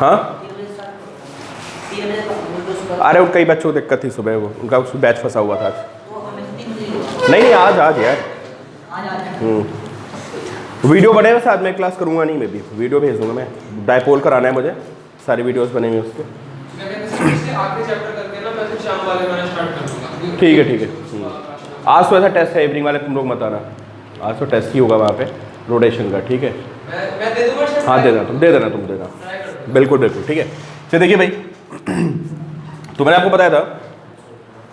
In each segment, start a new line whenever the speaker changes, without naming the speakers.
हाँ अरे उन कई बच्चों को दिक्कत थी सुबह, वो उनका बैच फंसा हुआ था आज। नहीं आज यार वीडियो बने वैसे आज मैं क्लास करूँगा नहीं, मैं भी वीडियो भेज दूँगा, मैं डायपोल कराना है मुझे, सारी वीडियोस बनेंगे उसके। ठीक है ठीक है। आज तो ऐसा टेस्ट है इवनिंग वाले, तुम लोग मत आना, आज तो टेस्ट ही होगा वहाँ पे रोटेशन का, ठीक है।
मैं दे दूँगा।
हाँ दे देना तुम दे देना बिल्कुल बिल्कुल ठीक है। चलिए देखिए भाई तो मैंने आपको बताया था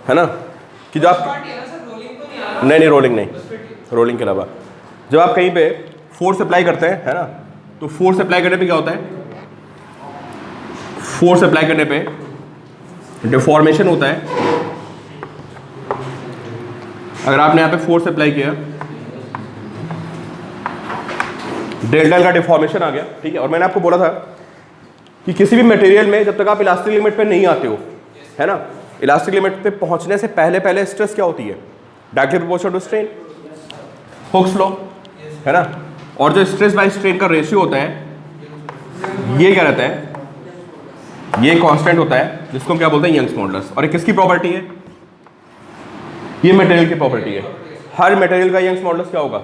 है ना कि जब आप नहीं रोलिंग नहीं, रोलिंग के अलावा जब आप कहीं पे फोर्स अप्लाई करते हैं है ना, तो फोर्स अप्लाई करने पे क्या होता है, फोर्स अप्लाई करने पे डिफॉर्मेशन होता है। अगर आपने यहाँ पे फोर्स अप्लाई किया, डेल्टा का डिफॉर्मेशन आ गया, ठीक है। और मैंने आपको बोला था कि किसी भी मटेरियल में जब तक आप इलास्टिक लिमिट पे नहीं आते हो है ना, इलास्टिक लिमिट पे पहुंचने से पहले पहले स्ट्रेस क्या होती है, directly proportional to strain, Hooke's law है ना। और जो स्ट्रेस बाय स्ट्रेन का रेशियो होता है ये क्या रहता है, ये कांस्टेंट होता है जिसको हम क्या बोलते हैं, यंग्स मॉडुलस। और ये किसकी प्रॉपर्टी है, ये मटेरियल की प्रॉपर्टी है। हर मटेरियल का यंग्स मॉडुलस क्या होगा,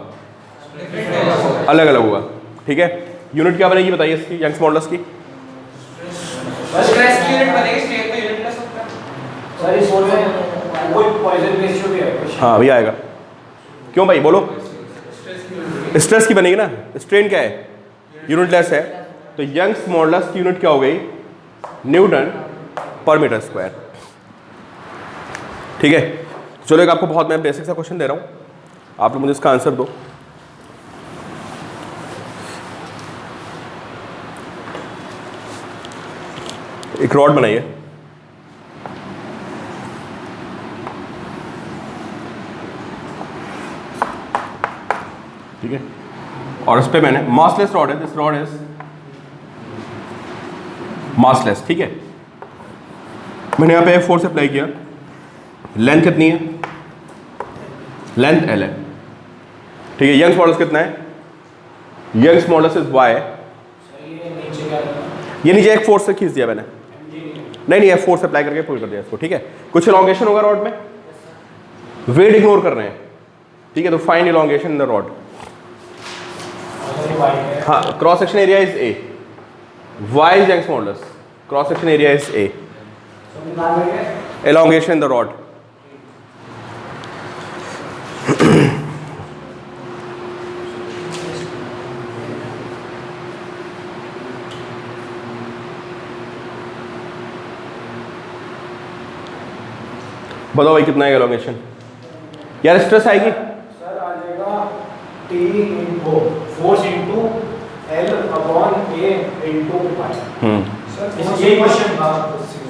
अलग अलग होगा, ठीक है। यूनिट क्या बनेगी बताइए इसकी, यंग्स मॉडुलस की,
स्ट्रेस की यूनिट बनेगी, स्ट्रेन का यूनिट प्लस होता है। सॉरी कोई पॉइजन रेशियो भी है,
हाँ भी आएगा। क्यों भाई बोलो, स्ट्रेस की बनेगी ना, स्ट्रेन क्या है, यूनिटलेस है, तो यंग्स मॉडुलस की यूनिट क्या हो गई, न्यूटन पर मीटर स्क्वायर, ठीक है। चलो एक आपको बहुत मैं बेसिक सा क्वेश्चन दे रहा हूँ, आप लोग मुझे इसका आंसर दो। एक रॉड बनाइए, ठीक है, और उस पर मैंने मासलेस रॉड है, दिस रॉड इज मासलेस, ठीक है। मैंने यहाँ पे फोर्स अप्लाई किया, लेंथ कितनी है, लेंथ L है, ठीक है। यंग्स मॉडुलस कितना है, यंग्स मॉडुलस इज Y, ये नीचे एक फोर्स से खींच दिया मैंने, नहीं ये फोर्स अप्लाई करके पुल कर दिया इसको, ठीक है। कुछ इलॉन्गेशन होगा रॉड में, वेट इग्नोर कर रहे हैं, ठीक है, तो find elongation in the rod. हाँ cross section area is A, Y is Young's modulus, cross section area is A, elongation in the rod। बताओ भाई कितना है elongation, यार स्ट्रेस आएगी
सर आ जाएगा T into force into L upon A into pi. Sir यही question था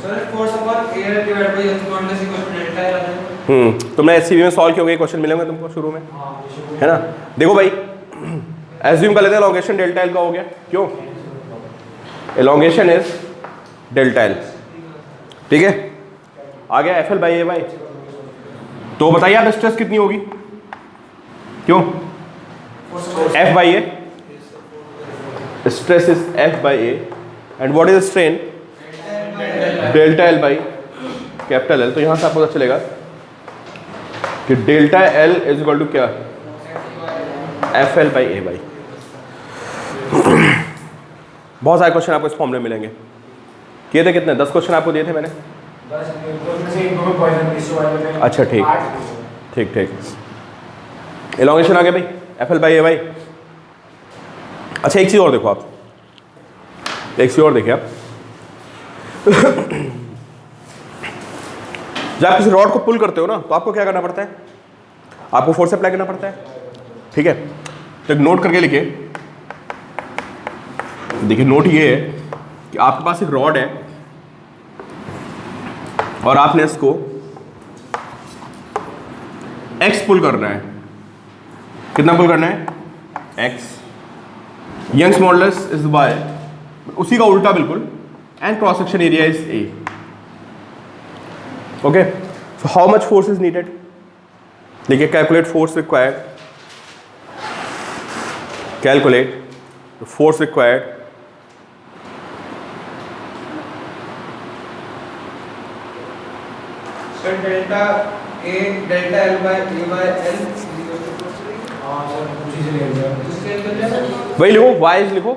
sir, force upon air divide by Young's modulus equal to delta है।
तुमने एससीबी में सॉल्व किए क्वेश्चन मिलेंगे तुमको शुरू में, है ना। देखो भाई एज्यूम कर लेते हैं elongation डेल्टा एल का हो गया, क्यों, elongation इज डेल्टा एल, ठीक है। आ गया F L by A by, तो बताइए आप स्ट्रेस कितनी होगी, क्यों, F by A, stress is F by A and what is strain, delta L by capital L. तो यहां से आपको पता चलेगा कि delta L is equal to क्या, F L by A by. बहुत सारे क्वेश्चन आपको इस फॉर्म में मिलेंगे, किए थे कितने, 10 क्वेश्चन आपको दिए थे मैंने, अच्छा ठीक ठीक ठीक। एलॉन्गेशन आ गया भाई, F L by A by. अच्छा एक चीज़ और देखो आप, एक चीज़ और देखिए आप जब आप किसी रॉड को पुल करते हो ना, तो आपको क्या करना पड़ता है, आपको फोर्स अप्लाई करना पड़ता है, ठीक है। तो नोट करके लिखिए, देखिए नोट ये है कि आपके पास एक रॉड है और आपने इसको x पुल करना है, कितना पुल करना है, x, Young's modulus is y, उसी का उल्टा बिल्कुल, and cross section area is A, okay. So how much force is needed, देखिए calculate force required, calculate force required
sir delta A delta L by A by L
हाँ sir उसी से ले लिया।
वही लिखो, वाई लिखो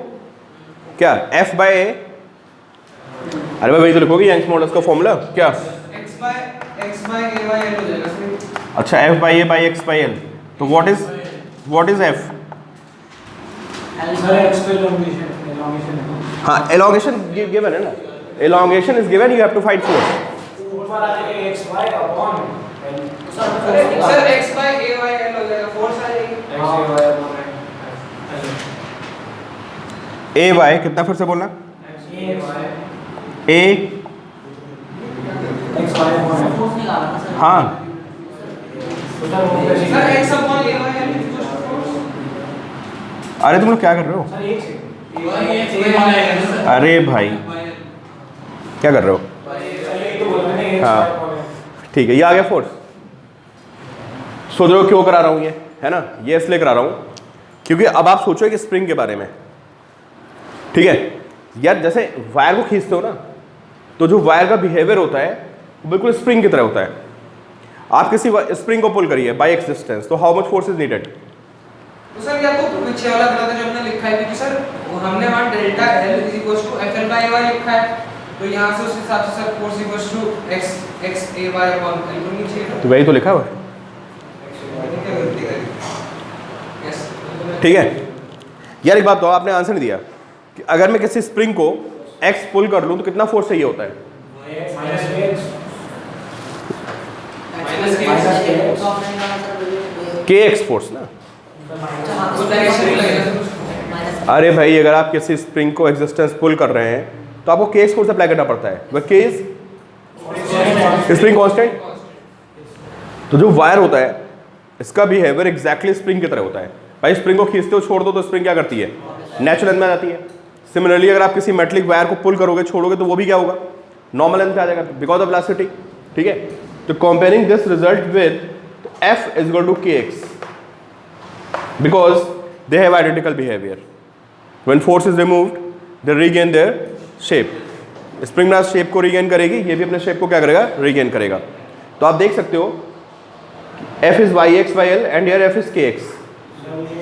क्या, एफ बाय ए, अरे भाई वही तो लिखोगे यंग्स मॉडल्स का फॉर्मूला क्या,
X by A by L हो जाएगा सर।
अच्छा F by A by X by L, तो what is F,
sir X का एलोंगेशन है।
हाँ एलोंगेशन गिवन है ना, elongation is given, you have to find force.
ऊपर आ जाएगा X Y upon L.
Sir X by A by L हो जाएगा, फोर्स आ जाएगी
X A Y upon
A Y कितना फिर से बोलना,
A Y
A
X Y upon L.
हाँ
sir X upon A by L equals to force.
अरे तुम लोग क्या कर रहे हो,
सर एक से
अरे भाई क्या कर रहे हो,
एक तो बोल रहे हैं एक्स
हाँ।
Y upon L.
ठीक है ये आ गया फोर्स। सोच रहे हो क्यों करा रहा हूँ ये, है ना, ये इसलिए करा रहा हूँ क्योंकि अब आप सोचो कि स्प्रिंग के बारे में, ठीक है यार, जैसे वायर को खींचते हो ना, तो जो वायर का बिहेवियर होता है वो बिल्कुल स्प्रिंग की तरह होता है। आप किसी स्प्रिंग को पुल करिए बाय एक्स डिस्टेंस, तो how much force is needed,
तो सर या तो पीछे वाला गलत है जो हमने लिखा है, क्योंकि सर हमने वहां delta L is equals to F L by A Y लिखा है, तो यहां से उस हिसाब से sir force equals to X A Y upon L को नीचे है।
तो वही तो लिखा हुआ है,
क्या गलती करी, यस
ठीक है यार। एक बात तो आपने आंसर नहीं दिया कि अगर मैं किसी स्प्रिंग को एक्स पुल कर लूँ तो कितना फोर्स चाहिए होता है,
माइनस एक्स
के एक्स फोर्स ना।
वो डायरेक्शन ही लगेगा।
अरे भाई अगर आप किसी स्प्रिंग को एक्सिस्टेंस पुल कर रहे हैं तो आपको के एक्स फोर्स अप्लाई करना पड़ता है, वह के इज स्प्रिंग कांस्टेंट। तो जो वायर होता है इसका बिहेवियर एग्जैक्टली स्प्रिंग की तरह होता है। भाई स्प्रिंग को खींचते हो छोड़ दो तो स्प्रिंग क्या करती है, नेचुरल लेंथ में आ जाती है। सिमिलरली अगर आप किसी मेटलिक वायर को पुल करोगे छोड़ोगे तो वो भी क्या होगा, नॉर्मल लेंथ पे आ जाएगा बिकॉज ऑफ वेलोसिटी, ठीक है। तो comparing this result with F is equal to K X because they have identical behaviour. When force is removed they regain their shape. Spring ना शेप को रीगेन करेगी, ये भी अपने शेप को क्या करेगा, रीगेन करेगा। तो आप देख सकते हो F is Y X Y L and here F is K X.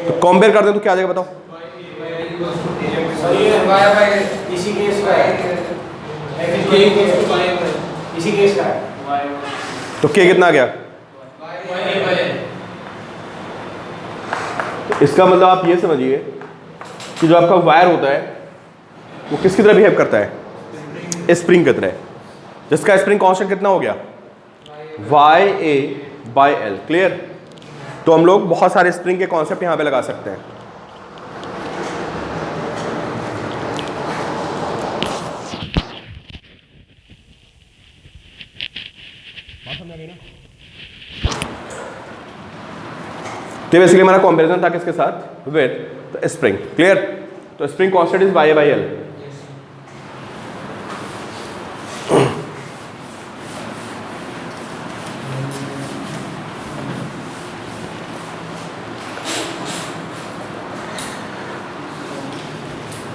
तो कंपेयर कर दें तो क्या आ जाएगा बताओ,
वाई बाय
इसी केस का है, इसी केस का है।
तो के कितना आ गया। तो इसका मतलब आप ये समझिए कि जो आपका वायर होता है वो किसकी तरह बिहेव करता है, स्प्रिंग की तरह, जिसका स्प्रिंग कांस्टेंट कितना हो गया, Y A by L. Clear. तो हम लोग बहुत सारे स्प्रिंग के कॉन्सेप्ट यहां पे लगा सकते हैं। तो बेसिकली हमारा कंपैरिजन था किसके साथ, विद स्प्रिंग। क्लियर। तो spring constant is Y by L.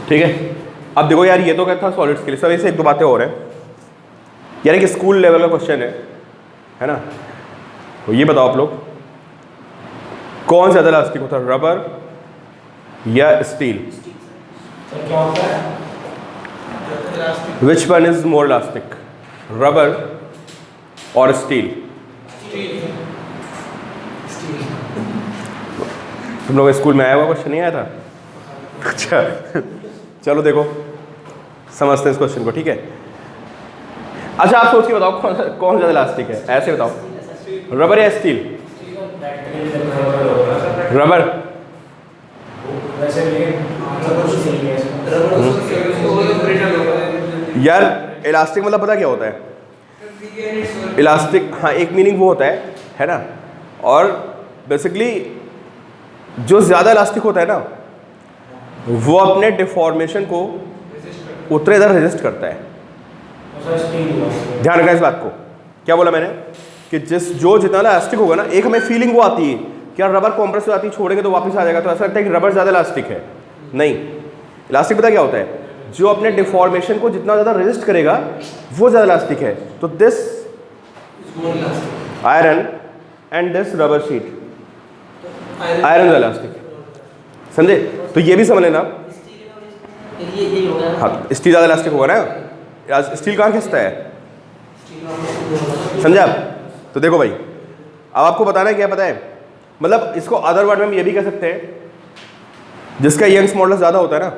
ठीक है। अब देखो यार ये तो क्या था सॉलिड्स के लिए, सब ऐसे एक दो बातें और हैं यार। एक स्कूल लेवल का क्वेश्चन है ना। तो ये बताओ आप लोग कौन ज़्यादा इलास्टिक होता है, रबर या स्टील।
सर क्या होता है,
which one is more elastic, rubber और स्टील। तुम लोग स्कूल में आया हुआ क्वेश्चन नहीं आया था, अच्छा चलो देखो समझते हैं इस क्वेश्चन को, ठीक है। अच्छा आप सोच के बताओ कौन ज़्यादा इलास्टिक है, ऐसे बताओ रबर या स्टील। रबर।
वैसे
यार इलास्टिक मतलब पता क्या होता है, इलास्टिक हाँ एक मीनिंग वो होता है ना। और बेसिकली जो ज़्यादा इलास्टिक होता है ना वो अपने डिफॉर्मेशन को उतने इधर रेजिस्ट करता है। ध्यान रखना इस बात को। क्या बोला मैंने कि जो जितना इलास्टिक होगा ना, एक हमें फीलिंग वो आती है कि यार रबर कॉम्प्रेस हो जाती है, छोड़ेंगे तो वापस आ जाएगा, तो ऐसा लगता है कि रबर ज़्यादा इलास्टिक है। नहीं, इलास्टिक पता क्या होता है, जो अपने डिफॉर्मेशन को जितना ज़्यादा रेजिस्ट करेगा वो ज़्यादा इलास्टिक है। तो this iron and this rubber sheet, iron elastic, समझे? तो ये भी समझ लेना आप।
ये होगा।
हाँ, स्टील ज़्यादा इलास्टिक होगा ना, स्टील कहाँ खिंचता है, समझे आप? तो देखो भाई, अब आपको बताना है क्या पता है, मतलब इसको अदर वर्ड में हम ये भी कह सकते हैं, जिसका यंग्स मॉडुलस ज़्यादा होता है ना,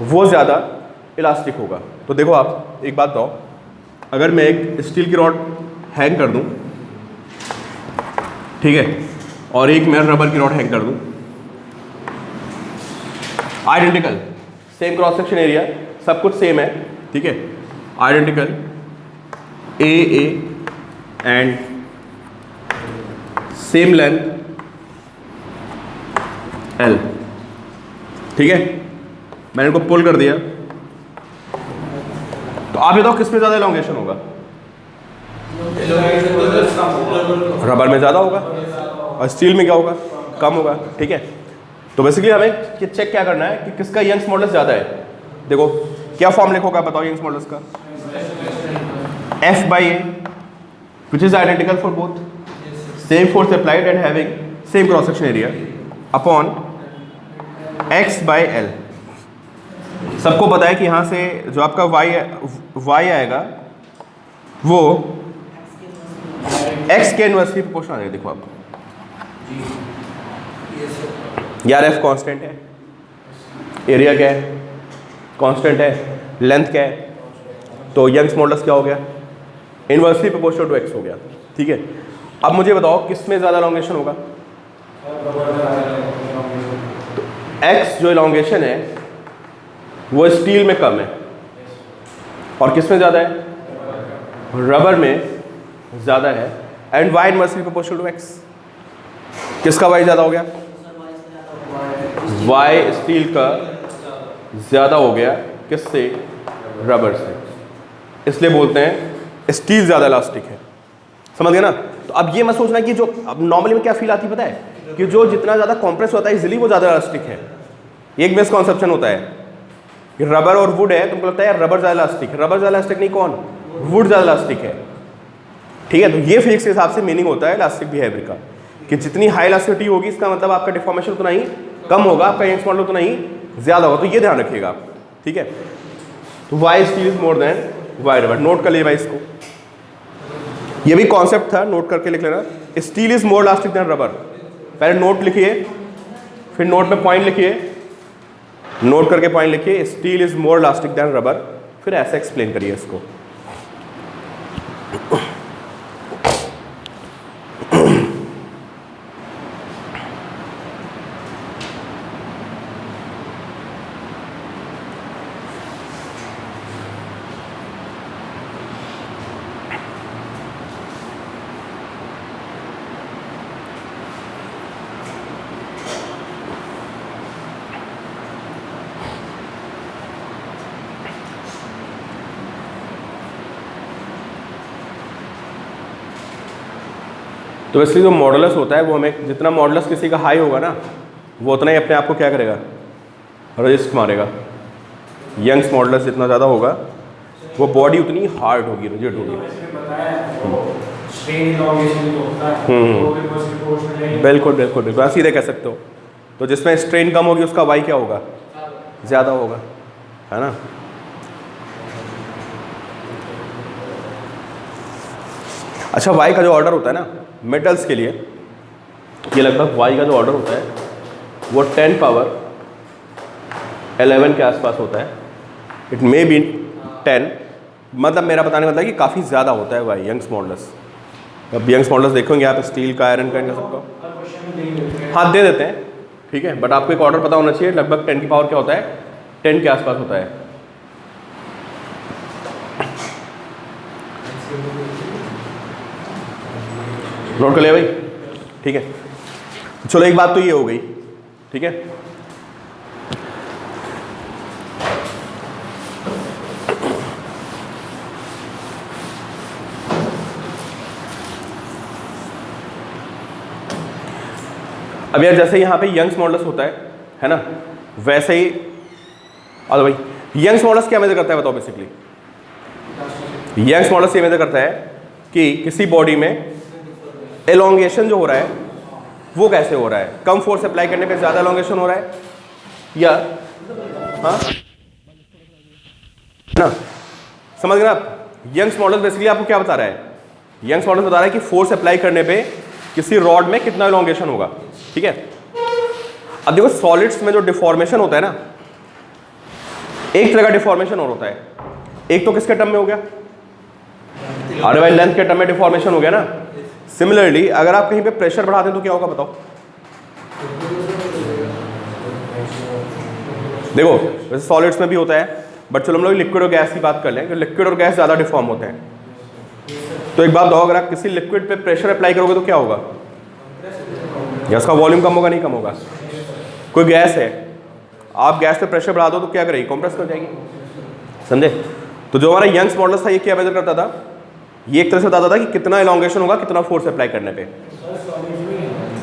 वो ज़्यादा इलास्टिक होगा। तो देखो आप एक बात बताओ, अगर मैं एक स्टील की रॉड हैंग कर दूं, ठीक है, और एक मैं रबर की रॉड हैंग कर दूं, identical, same cross section area, सब कुछ सेम है, ठीक है, identical, A and same length L, ठीक है, मैंने इनको पुल कर दिया, तो आप बताओ किस में ज़्यादा एलोंगेशन होगा? रबर में ज़्यादा होगा, और स्टील में क्या होगा, कम होगा, ठीक है। तो बेसिकली हमें चेक क्या करना है कि किसका यंग्स मॉडुलस ज़्यादा है। देखो क्या फॉर्म लिखोगे बताओ यंग्स मॉडुलस का, F/A, which is identical for both, same force applied and having same cross section area, upon X/L। सबको पता है कि यहाँ से जो आपका y आएगा वो x के इनवर्सली प्रोपोर्शनल आएगा। देखो आप यार, F कांस्टेंट है, एरिया क्या है, कांस्टेंट है, लेंथ क्या है, तो यंग्स मॉडुलस क्या हो गया, इनवर्सली प्रोपोर्शनल टू x हो गया, ठीक है। अब मुझे बताओ किस में ज़्यादा एलोंगेशन होगा? तो x जो एलोंगेशन है वो स्टील में कम है, और किस में ज़्यादा है, रबर में ज़्यादा है, and y inversely proportional to x। किसका y ज़्यादा हो गया? y स्टील का ज़्यादा हो गया, किससे, रबर से, इसलिए बोलते हैं स्टील ज़्यादा इलास्टिक है। समझ गए ना? तो अब ये मत सोचना कि जो अब नॉर्मली में क्या फील आती है पता है, कि जो जितना ज़्यादा कॉम्प्रेस होता है इजीली वो ज़्यादा इलास्टिक है। ये एक मिसकॉन्सेप्शन होता है कि रबर और वुड है, तुमको लगता है यार रबर ज़्यादा इलास्टिक है, रबर ज़्यादा इलास्टिक नहीं, कौन, वुड ज़्यादा इलास्टिक है, ठीक है। तो ये फिजिक्स के हिसाब से मीनिंग होता है इलास्टिक बिहेवियर का, कि जितनी हाई इलास्टिसिटी होगी इसका मतलब आपका डिफॉर्मेशन उतना ही कम होगा, आपका यंग्स मॉडुलस उतना ही ज़्यादा होगा। तो ये ध्यान रखिएगा आप, ठीक है। तो Y steel is more than Y rubber, note कर लीजिए भाई इसको, ये भी कॉन्सेप्ट था, नोट करके लिख लेना। Steel is more elastic than rubber, पहले नोट लिखिए, फिर नोट में पॉइंट लिखिए, नोट करके पॉइंट लिखिए, steel is more elastic than rubber, फिर ऐसे एक्सप्लेन करिए इसको। तो इसलिए जो मॉडुलस होता है वो हमें, जितना मॉडुलस किसी का हाई होगा ना वो उतना ही अपने आप को क्या करेगा, रजिस्ट मारेगा। यंग्स मॉडुलस जितना ज़्यादा होगा वो बॉडी उतनी हार्ड होगी, रिजिड होगी। बिल्कुल बिल्कुल बिल्कुल, आप सीधे कह सकते हो। तो जिसमें स्ट्रेन कम होगी उसका वाई क्या होगा, ज़्यादा होगा, है ना। अच्छा, वाई का जो ऑर्डर होता है ना मेटल्स के लिए, ये लगभग वाई का जो ऑर्डर होता है वो 10 पावर 11 के आसपास होता है। इट मे बी 10, मतलब मेरा बताने का मतलब कि काफ़ी ज़्यादा होता है वाई यंग्स मॉडुलस। अब यंग्स मॉडुलस देखोगे आप, स्टील का, आयरन का, इनका सबका हाँ दे देते हैं, ठीक है, बट आपको एक ऑर्डर पता होना चाहिए। लगभग 10 की पावर क्या होता है, 10 के आसपास होता है। नोट कर लिया भाई, ठीक है। चलो एक बात तो ये हो गई, ठीक है। अब यार जैसे यहाँ पे यंग्स मॉडुलस होता है ना, वैसे ही और भाई यंग्स मॉडुलस क्या मेजर करता है बताओ। बेसिकली यंग्स मॉडुलस ये मेजर करता है कि किसी बॉडी में एलोंगेशन जो हो रहा है वो कैसे हो रहा है, कम फोर्स अप्लाई करने पे ज़्यादा एलोंगेशन हो रहा है या हाँ ना, समझ गए आप। यंग्स मॉडल बेसिकली आपको क्या बता रहा है, यंग्स मॉडल बता रहा है कि फोर्स अप्लाई करने पे किसी रॉड में कितना एलोंगेशन होगा, ठीक है। अब देखो सॉलिड्स में जो डिफॉर्मेशन होता है ना, एक तरह का डिफॉर्मेशन और होता है, एक तो किसके टर्म में हो गया, आर वाई लेंथ के टर्म में डिफॉर्मेशन हो गया ना। सिमिलरली अगर आप कहीं पे प्रेशर बढ़ा दें तो क्या होगा बताओ। देखो वैसे सॉलिड्स में भी होता है, बट चलो हम लोग लिक्विड और गैस की बात कर लें कि लिक्विड और गैस ज़्यादा डिफॉर्म होते हैं। तो एक बात बताओ, अगर आप किसी लिक्विड पे प्रेशर अप्लाई करोगे तो क्या होगा, या उसका वॉल्यूम कम होगा नहीं कम होगा। कोई गैस है, आप गैस पे प्रेशर बढ़ा दो तो क्या करेगी, कंप्रेस कर जाएगी, समझे। तो जो हमारा यंग्स मॉडल था ये क्या मेजर करता था, ये एक तरह से बताता था कि कितना एलोंगेशन होगा कितना फोर्स अप्लाई करने पे।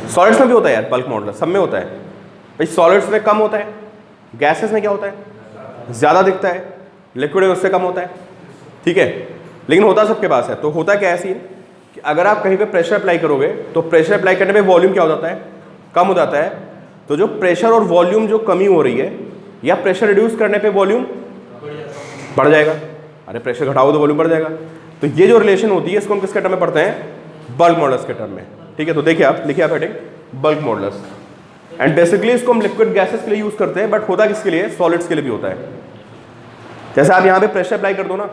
सॉलिड्स में भी होता है यार, बल्क मॉडल सब में होता है भाई। सॉलिड्स में कम होता है, गैसेस में क्या होता है ज़्यादा दिखता है, लिक्विड में उससे कम होता है, ठीक है। लेकिन होता सबके पास है। तो होता क्या है सीन कि अगर आप कहीं पे प्रेशर अप्लाई करोगे तो प्रेशर अप्लाई करने पे वॉल्यूम क्या हो जाता है, कम हो जाता है। तो जो प्रेशर और वॉल्यूम जो कमी हो रही है, या प्रेशर रिड्यूस करने पे वॉल्यूम बढ़ जाएगा, अरे प्रेशर घटाओ तो वॉल्यूम बढ़ जाएगा। तो ये जो रिलेशन होती है इसको हम किसके टर्म में पढ़ते हैं, बल्क मॉडल्स के टर्म में, ठीक है। तो देखिए आप लिखिए आप heading bulk models, and basically इसको हम लिक्विड गैसेस के लिए यूज़ करते हैं, बट होता किसके लिए, सॉलिड्स के लिए भी होता है। जैसे आप यहाँ पे प्रेशर अप्लाई कर दो ना,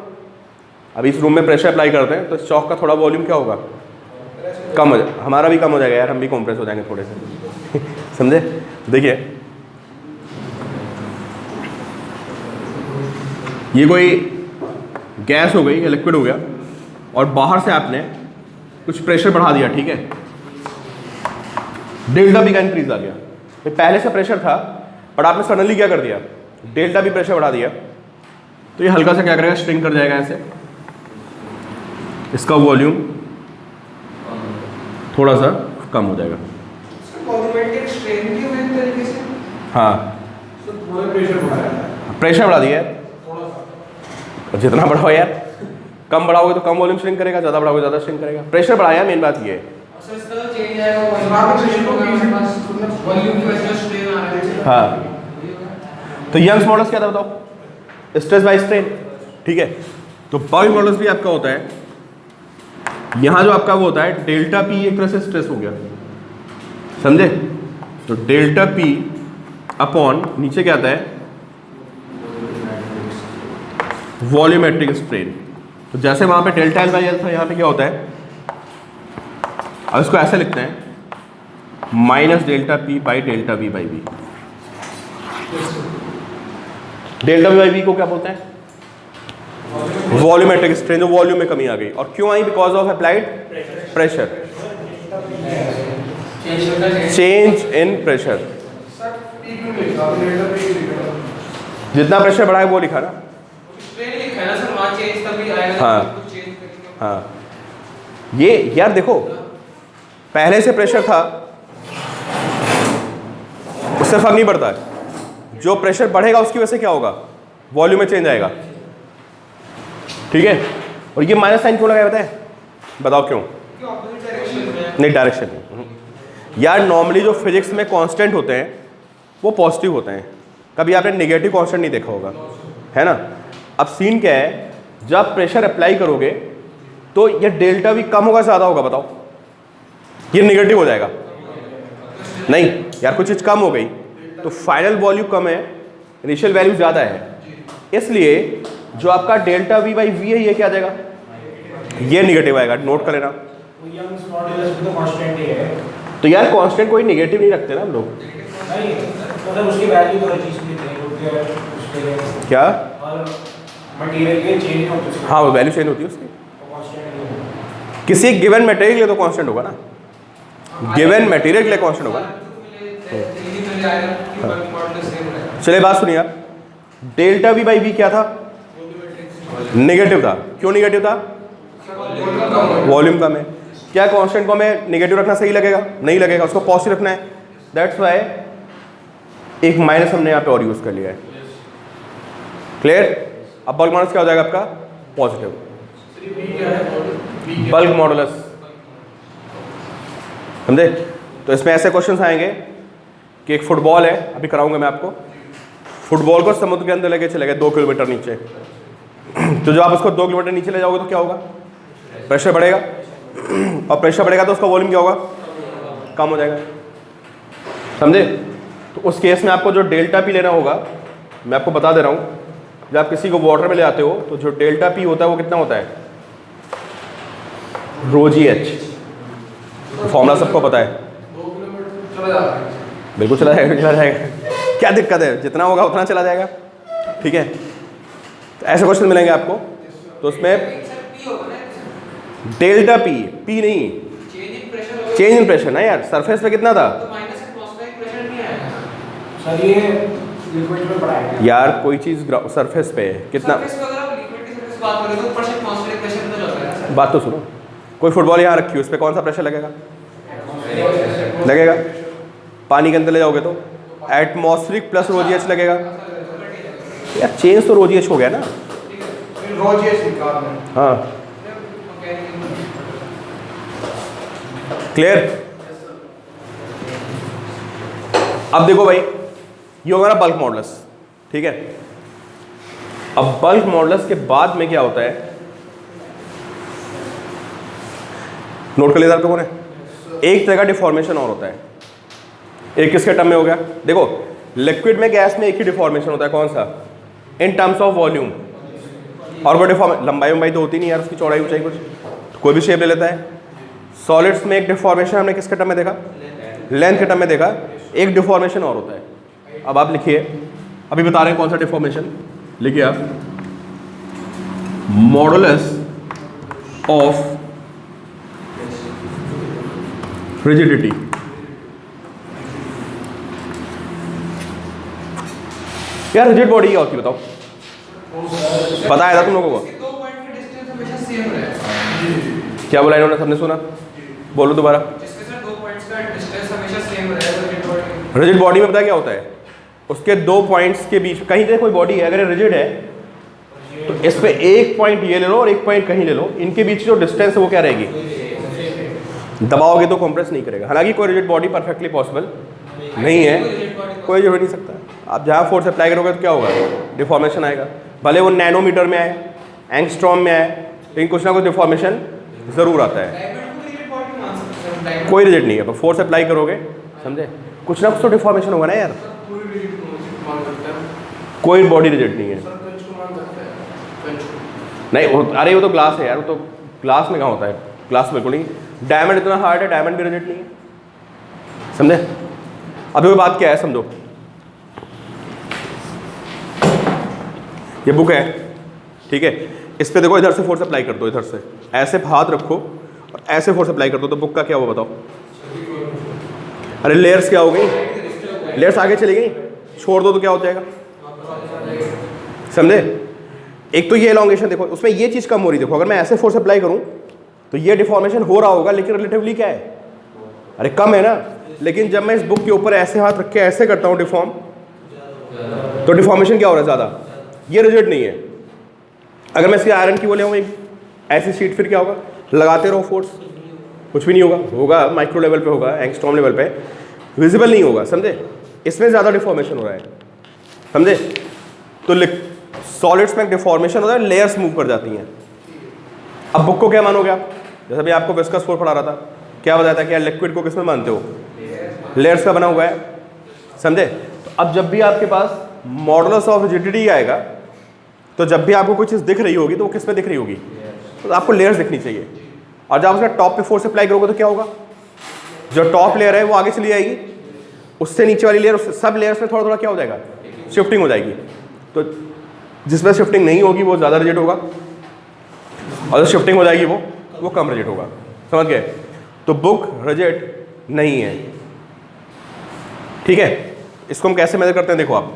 अभी इस रूम में प्रेशर अप्लाई करते हैं तो इस चौक का थोड़ा वॉल्यूम क्या होगा, कम हो जाएगा, हमारा भी कम हो जाएगा यार, हम भी कॉम्प्रेस हो जाएंगे थोड़े से समझे। देखिए ये कोई गैस हो गई या लिक्विड हो गया और बाहर से आपने कुछ प्रेशर बढ़ा दिया, ठीक है, डेल्टा बी का इंक्रीज आ गया। तो पहले से प्रेशर था बट आपने सडनली क्या कर दिया, डेल्टा बी प्रेशर बढ़ा दिया, तो ये हल्का सा क्या करेगा, श्रिंक कर जाएगा ऐसे, इसका वॉल्यूम थोड़ा सा कम हो जाएगा। हाँ प्रेशर बढ़ा दिया है, जितना बढ़ाओ यार, कम बढ़ाओगे तो कम वॉल्यूम श्रिंक करेगा, ज़्यादा बढ़ाओगे ज़्यादा श्रिंक करेगा। प्रेशर बढ़ाया, मेन बात ये है। हाँ तो यंग्स मॉडल्स क्या था बताओ, स्ट्रेस बाय स्ट्रेन, ठीक है। तो बल्क मॉडल्स भी आपका होता है, यहाँ जो आपका वो होता है डेल्टा पी एक तरह से स्ट्रेस हो गया, समझे। तो डेल्टा पी अपॉन नीचे क्या आता है, वॉल्यूमेट्रिक स्ट्रेन। तो जैसे वहाँ पे डेल्टा एल बाई एल था, यहाँ पे क्या होता है, अब इसको ऐसे लिखते हैं minus delta P by delta V by V. Delta V by V को क्या बोलते हैं, वॉल्यूमेट्रिक स्ट्रेन, जो वॉल्यूम में कमी आ गई। और क्यों आई, because of applied pressure, change in pressure. जितना प्रेशर बढ़ा है वो लिखा ना, हाँ हाँ। ये यार देखो पहले से प्रेशर था उससे फर्क नहीं पड़ता है, जो प्रेशर बढ़ेगा उसकी वजह से क्या होगा, वॉल्यूम में चेंज आएगा, ठीक है। और ये माइनस साइन क्यों लगाया बताए, बताओ क्यों, नहीं डायरेक्शन नहीं यार। नॉर्मली जो फिजिक्स में कांस्टेंट होते हैं वो पॉजिटिव होते हैं, कभी आपने नेगेटिव कांस्टेंट नहीं देखा होगा, है ना। अब सीन क्या है, जब प्रेशर अप्लाई करोगे तो ये डेल्टा भी कम होगा ज़्यादा होगा बताओ, ये नेगेटिव हो जाएगा, नहीं यार कुछ चीज़ कम हो गई तो फाइनल वॉल्यूम कम है, इनिशियल वैल्यू ज़्यादा है, इसलिए जो आपका डेल्टा वी बाई वी है ये क्या आ जाएगा, ये नेगेटिव आएगा, नोट कर लेना। तो यार कांस्टेंट कोई नेगेटिव नहीं रखते ना हम लोग,
उसकी वैल्यू तो चीज की है
क्या,
मटेरियल के चेंज होती है,
हाँ वो वैल्यू चेंज होती है उसकी, किसी गिवन मटेरियल के लिए तो कांस्टेंट होगा ना, गिवन मटेरियल के लिए कांस्टेंट होगा ना। चलिए बात सुनिए, डेल्टा वी बाई वी क्या था, नेगेटिव था। क्यों नेगेटिव था, वॉल्यूम कम है। क्या कांस्टेंट को हमें नेगेटिव रखना सही लगेगा, नहीं लगेगा, उसको पॉजिटिव रखना है, दैट्स वाई एक माइनस हमने यहाँ पे और यूज कर लिया है, क्लियर। अब बल्क माइनस क्या हो जाएगा आपका, पॉजिटिव। बल्क मॉडुलस, समझे? तो इसमें ऐसे क्वेश्चंस आएंगे कि एक फुटबॉल है, अभी कराऊंगा मैं आपको, फुटबॉल को समुद्र के अंदर लेके चले गए 2 किलोमीटर नीचे, तो जब आप उसको 2 किलोमीटर नीचे ले जाओगे तो क्या होगा? प्रेशर बढ़ेगा, और प्रेशर बढ़ेगा तो उसका वॉल्यूम क्या होगा? कम हो जाएगा, समझे? तो उस केस में आपको जो डेल्टा पी लेना होगा, मैं आपको बता दे रहा हूँ, जब आप किसी को वाटर में ले आते हो तो जो डेल्टा पी होता है वो कितना होता है? रो जी एच, फॉर्मूला सबको पता है,
2 किलोमीटर चला जाता है।
बिल्कुल चला जाएगा, क्या दिक्कत है? जितना होगा उतना चला जाएगा, ठीक है? तो ऐसे क्वेश्चन मिलेंगे आपको, तो उसमें डेल्टा पी, पी नहीं, चेंज इन प्रेशर ना यार, सरफेस पे कितना था
सर ये लिक्विड में पढ़ाएंगे
यार, कोई चीज सरफेस पे है कितना, बात तो सुनो, कोई फुटबॉल यहाँ रखी है, उस पर कौन सा प्रेशर लगेगा? लगेगा। पानी के अंदर ले जाओगे तो एटमॉस्फेरिक प्लस रोजीएच लगेगा यार, चेंज तो रोजीएच हो गया ना, हाँ, क्लियर? अब देखो भाई, ये होगा ना बल्क मॉडुलस, ठीक है? अब बल्क मॉडुलस के बाद में क्या होता है, नोट कर लिया पे कौन है? एक तरह का डिफॉर्मेशन और होता है, एक किसके टर्म में हो गया? देखो, लिक्विड में, गैस में एक ही डिफॉर्मेशन होता है, कौन सा? इन टर्म्स ऑफ वॉल्यूम, और वो डिफॉर्म लंबाई तो होती नहीं यार, उसकी चौड़ाई ऊंचाई कुछ, तो कोई भी शेप ले लेता है। सॉलिड्स में एक डिफॉर्मेशन हमने किसके टर्म में देखा? लेंथ के टर्म में देखा, एक डिफॉर्मेशन और होता है। अब आप लिखिए, अभी बता रहे हैं कौन सा डिफॉर्मेशन, लिखिए आप, मॉडुलस ऑफ रिजिडिटी। यार रिजिड बॉडी क्या होती है बताओ? पता है था तुम लोगों को? क्या बोला इन्होंने, सबने सुना? बोलो दोबारा। रिजिड बॉडी में पता क्या होता है? उसके 2 पॉइंट्स के बीच, कहीं से कोई बॉडी है, अगर रिजिड है तो इस पे एक पॉइंट ये ले लो और एक पॉइंट कहीं ले लो, इनके बीच जो डिस्टेंस है वो क्या रहेगी? दबाओगे तो कंप्रेस नहीं करेगा। हालांकि कोई रिजिड बॉडी परफेक्टली पॉसिबल नहीं है, कोई हो नहीं सकता। आप जहाँ फोर्स अप्लाई करोगे तो क्या होगा? डिफॉर्मेशन आएगा, भले वो नैनोमीटर में आए, एंगस्ट्रॉम में आए, लेकिन कुछ ना कुछ डिफॉर्मेशन ज़रूर आता है। कोई रिजिड नहीं है, तो फोर्स अप्लाई करोगे, समझे, कुछ ना कुछ तो डिफॉर्मेशन होगा ना यार। कोई बॉडी रिजिड नहीं है, नहीं अरे वो तो ग्लास है यार, वो तो ग्लास में कहाँ होता है? ग्लास बिल्कुल नहीं। डायमंड इतना हार्ड है, डायमंड भी रिजिड नहीं है, समझे? अभी वो बात क्या है समझो, ये बुक है, ठीक है, इस पे देखो, इधर से फोर्स अप्लाई कर दो, इधर से ऐसे हाथ रखो और ऐसे फोर्स अप्लाई कर दो, तो बुक का क्या हुआ बताओ? अरे लेयर्स क्या हो गई? लेयर्स आगे चली गई, छोड़ दो तो क्या हो जाएगा? समझे? एक तो ये एलोंगेशन देखो, उसमें ये चीज़ कम हो रही, देखो अगर मैं ऐसे फोर्स अप्लाई करूं तो ये डिफॉर्मेशन हो रहा होगा, लेकिन रिलेटिवली क्या है? अरे कम है ना। लेकिन जब मैं इस बुक के ऊपर ऐसे हाथ रख के ऐसे करता हूँ डिफॉर्म, तो डिफॉर्मेशन क्या हो रहा है? ज़्यादा। ये रिजिड नहीं है। अगर मैं इसके आयरन की बोले हूँ एक ऐसी शीट, फिर क्या होगा? लगाते रहो फोर्स, कुछ भी नहीं होगा, होगा माइक्रो लेवल पे होगा, एंगस्ट्रॉम लेवल पे, विजिबल नहीं होगा, समझे? इसमें ज़्यादा डिफॉर्मेशन हो रहा है, समझे? तो सॉलिड्स में डिफॉर्मेशन होता है, लेयर्स मूव कर जाती हैं। अब बुक को क्या मानोगे आप? जैसे भी आपको विस्कस फोर्स पढ़ा रहा था, क्या बताया था कि यार लिक्विड को किस में मानते हो? लेयर्स का बना हुआ है, समझे? तो अब जब भी आपके पास मॉडुलस ऑफ रिजिडिटी आएगा, तो जब भी आपको कोई चीज़ दिख रही होगी तो वो किस में दिख रही होगी? तो आपको लेयर्स दिखनी चाहिए। और जब उसमें टॉप पे फोर्स अप्लाई करोगे तो क्या होगा? जो टॉप लेयर है वो आगे चली जाएगी, उससे नीचे वाली लेयर, सब लेयर्स में थोड़ा थोड़ा क्या हो जाएगा? शिफ्टिंग हो जाएगी। तो जिसमें शिफ्टिंग नहीं होगी वो ज़्यादा रिजिड होगा, और जो शिफ्टिंग हो जाएगी वो कम रिजिड होगा, समझ गए? तो बुक रिजिड नहीं है, ठीक है? इसको हम कैसे मेजर करते हैं, देखो आप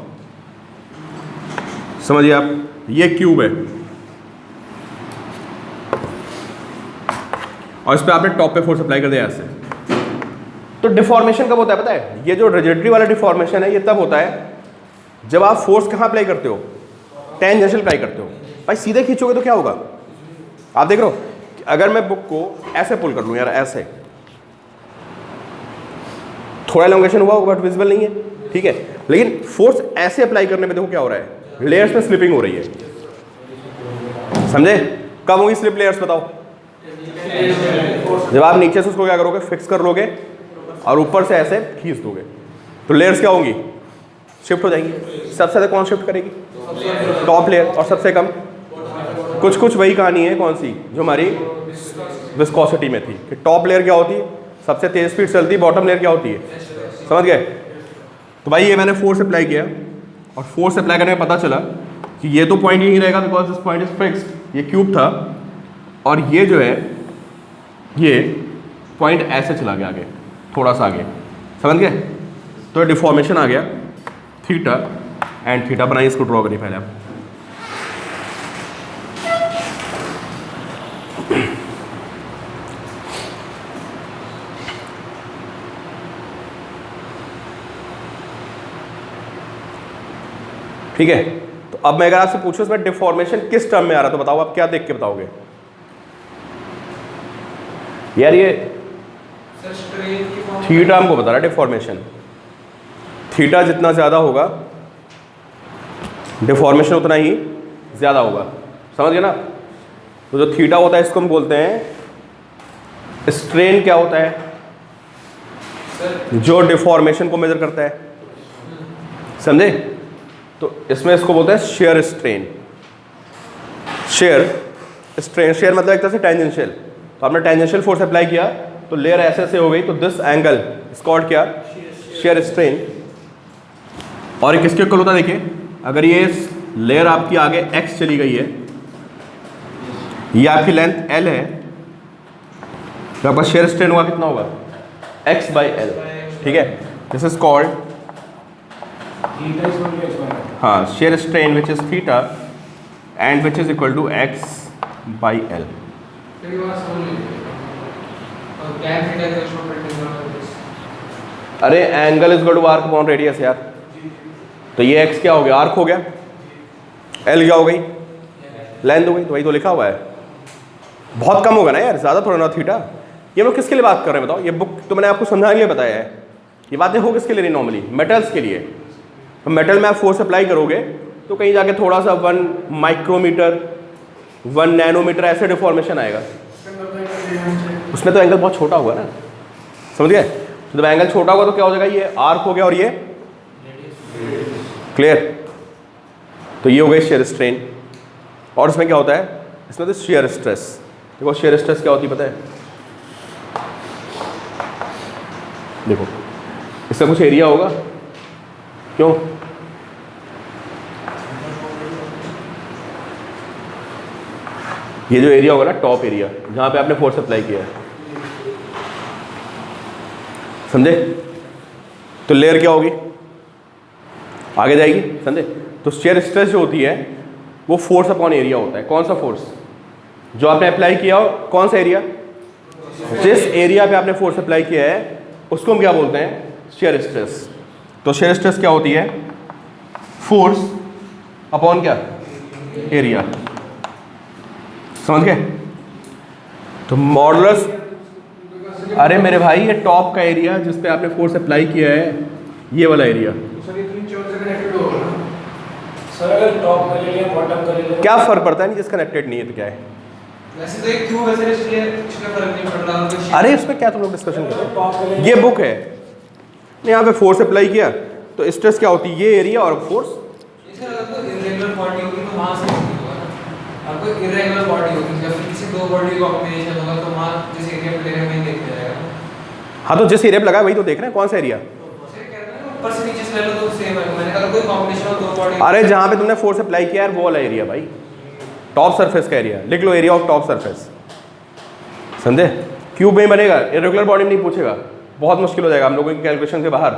समझिए, आप ये क्यूब है और इस पर आपने टॉप पे फोर्स अप्लाई कर दिया ऐसे, तो डिफॉर्मेशन कब होता है पता है? ये जो रिजिडिटी वाला डिफॉर्मेशन है ये तब होता है जब आप फोर्स कहाँ अप्लाई करते हो? टेंजेंशियल अप्लाई करते हो। भाई सीधे खींचोगे तो क्या होगा? आप देख रहे हो कि अगर मैं बुक को ऐसे पुल कर लूँ यार, ऐसे, थोड़ा एलोंगेशन हुआ बट विजिबल नहीं है, ठीक है, लेकिन फोर्स ऐसे अप्लाई करने में देखो क्या हो रहा है, लेयर्स में स्लिपिंग हो रही है, समझे? कब होगी स्लिप लेयर्स बताओ? जब आप नीचे से उसको क्या करोगे, फिक्स कर लोगे और ऊपर से ऐसे खींच दोगे, तो लेयर्स क्या होंगी, शिफ्ट हो जाएंगी। सबसे ज़्यादा कौन शिफ्ट करेगी? Top layer. और सबसे कम? कुछ कुछ वही कहानी है, कौन सी, जो हमारी विस्कोसिटी में थी, कि टॉप लेयर क्या होती है, सबसे तेज स्पीड चलती है, बॉटम लेयर क्या होती है, समझ गए? तो भाई ये मैंने फोर्स अप्लाई किया, और फोर्स अप्लाई करने में पता चला कि ये तो पॉइंट यहीं रहेगा because this point is fixed, ये क्यूब था, और ये जो है ये पॉइंट ऐसे चला गया आगे, थोड़ा सा आगे, समझ गए? तो डिफॉर्मेशन आ गया थीटा, एंड थीटा बनाइए, इसको ड्रॉ करिए पहले आप। ठीक है, तो अब मैं अगर आपसे पूछूं इसमें डिफॉर्मेशन किस टर्म में आ रहा है, तो बताओ आप क्या देख के बताओगे यार? ये
सर स्ट्रेन की फॉर्म
थीटा हमको बता रहा है डिफॉर्मेशन, थीटा जितना ज़्यादा होगा डिफॉर्मेशन उतना ही ज़्यादा होगा, समझ गए ना? तो जो थीटा होता है इसको हम बोलते हैं स्ट्रेन। क्या होता है?
सर
जो डिफॉर्मेशन को मेजर करता है, समझे? तो इसमें इसको बोलते हैं shear strain. Shear strain, share मतलब एक तरह से टेंजेंशियल, तो आपने टेंजेंशियल फोर्स अप्लाई किया तो लेयर ऐसे ऐसे हो गई, तो दिस एंगल इज कॉल्ड क्या? Shear strain. और ये किसके इक्वल होता है? देखिए, अगर ये लेयर आपकी आगे x चली गई है, ये आपकी लेंथ l है, तो आपका शेयर स्ट्रेन हुआ कितना होगा? x/l, ठीक है? This is called,
theta is equal to x by l।
हाँ, shear strain which is theta and which is equal to x/l।
फिर ये बात समझ लीजिए, और tan theta is equal to perpendicular to this।
अरे angle is equal to arc upon radius यार, तो ये x क्या हो गया? आर्क हो गया, l क्या हो गई? लेंथ हो गई, तो वही तो लिखा हुआ है। बहुत कम होगा ना यार, ज़्यादा थोड़ा ना थीटा। ये लोग किसके लिए बात कर रहे हैं बताओ? ये बुक तो मैंने आपको समझाने के लिए बताया है, ये बातें हो किसके लिए? नॉर्मली मेटल्स के लिए। तो मेटल में आप फोर्स अप्लाई करोगे तो कहीं जाके थोड़ा सा 1 माइक्रोमीटर 1 नैनोमीटर ऐसे डिफॉर्मेशन आएगा, उसमें तो एंगल बहुत छोटा होगा ना, समझ गए? तो जब एंगल छोटा होगा तो क्या हो जाएगा? ये आर्क हो गया और ये क्लियर। तो ये हो गई शेयर स्ट्रेन। और इसमें क्या होता है? इसमें तो शेयर स्ट्रेस। देखो शेयर स्ट्रेस क्या होती है पता है? देखो इसका कुछ एरिया होगा, क्यों? ये जो एरिया होगा ना, टॉप एरिया, जहां पे आपने फोर्स अप्लाई किया है, समझे? तो लेयर क्या होगी? आगे जाएगी, समझे? तो शेयर स्ट्रेस जो होती है वो फोर्स अपॉन एरिया होता है। कौन सा फोर्स? जो आपने अप्लाई किया हो, कौन सा एरिया? जिस एरिया पे आपने फोर्स अप्लाई किया है उसको हम क्या बोलते हैं? Shear stress. तो शेयर स्ट्रेस क्या होती है? फोर्स अपॉन क्या? एरिया, समझ गए? तो मॉडुलस, अरे मेरे भाई ये टॉप का एरिया जिस पे आपने फोर्स अप्लाई किया है, ये वाला एरिया,
सर ये तीन चौथ से कनेक्टेड होगा ना सर? अगर टॉप कर लिया बॉटम कर लिया
क्या फर्क पड़ता है? नहीं, जिस कनेक्टेड नहीं है तो क्या है?
वैसे तो एक क्यूब है, इसलिए इसका फर्क नहीं पड़ रहा है।
अरे इसमें क्या तुम लोग डिस्कशन कर रहे हो?
टॉप कर लिया
ये बुक है, यहाँ पे फोर्स अप्लाई किया तो स्ट्रेस क्या होती है? ये एरिया और फोर्स।
सर अगर कोई इरेगुलर बॉडी होगी तो वहां से नहीं होगा ना, और कोई इरेगुलर बॉडी होगी या फिर किसी दो बॉडी का कॉम्बिनेशन होगा तो वहां जिस एरिया पे ले रहे हैं वहीं देखते जाएगा।
हाँ, तो जिस एरिया पे लगा है वही तो देख रहे हैं, कौन सा एरिया?
सर कह रहे हैं ना, ऊपर से नीचे से ले लो तो सेम है। मैंने कहा कोई कॉम्बिनेशन हो दो बॉडी।
अरे जहाँ पे तुमने फोर्स अप्लाई किया है वो वाला एरिया भाई, टॉप सरफेस का एरिया। लिख लो एरिया ऑफ टॉप सरफेस, समझे? क्यूब में बनेगा, इरेगुलर बॉडी में नहीं पूछेगा, बहुत मुश्किल हो जाएगा हम लोगों की कैलकुलेशन के बाहर।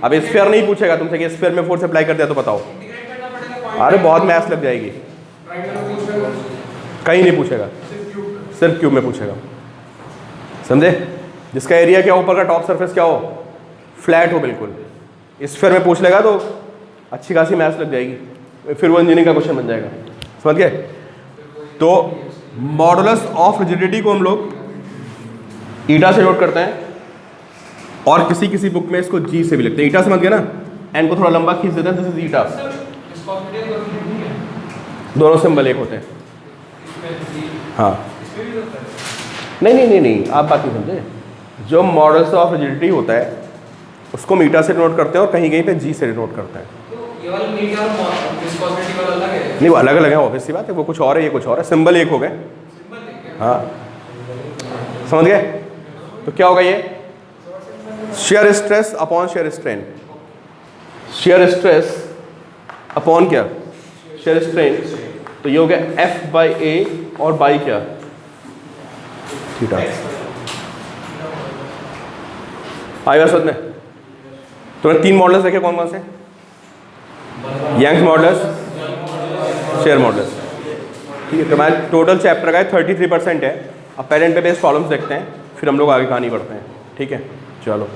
अब स्फीयर नहीं पूछेगा तुमसे कि स्फीयर में फोर्स अप्लाई कर दिया तो बताओ,
इंटीग्रेट करना पड़ेगा पॉइंट।
अरे बहुत मैथ्स लग जाएगी। कहीं नहीं पूछेगा, सिर्फ क्यूब में पूछेगा, समझे? जिसका एरिया क्या हो, ऊपर का टॉप सरफेस क्या हो, फ्लैट हो बिल्कुल। स्फीयर में पूछ लेगा तो अच्छी खासी मैथ्स लग जाएगी, फिर वो इंजीनियरिंग का क्वेश्चन बन जाएगा, समझ गए? तो मॉडुलस ऑफ रिजिडिटी को हम लोग ईटा से नोट करते हैं और किसी किसी बुक में इसको जी से भी लिखते हैं। ईटा समझ गया ना, एन को थोड़ा लंबा खींच देते हैं, this is eta.
Viscosity coefficient नहीं है
दोनों सिंबल एक होते हैं।
इसमें जी
हाँ
इसमें भी होता है।
नहीं, आप बात नहीं समझे। जो मॉडल्स ऑफ रिजिडिटी होता है उसको मीटा से नोट करते हैं और कहीं कहीं पे जी से नोट करते हैं।
तो ये वाला मीटर और विस्कोसिटी वाला अलग है।
नहीं, वो अलग अलग है, ऑब्वियस सी बात है। वो कुछ और है, ये कुछ और है, सिंबल एक हो गए।
सिंबल देख के
हाँ समझ गए। तो क्या होगा ये shear stress upon shear strain. Shear stress upon क्या शेयर स्ट्रेन, तो ये हो गया एफ बाई ए और बाई क्या थीटा। आई बात समझ में। तुमने 3 मॉडल्स देखे, कौन कौन से? Young's models, shear models. ठीक है, तो हमारे टोटल चैप्टर का 33% है। अब पेरेंट पे बेस्ड प्रॉब्लम्स देखते हैं, फिर हम लोग आगे कहानी बढ़ते हैं। ठीक है, चलो।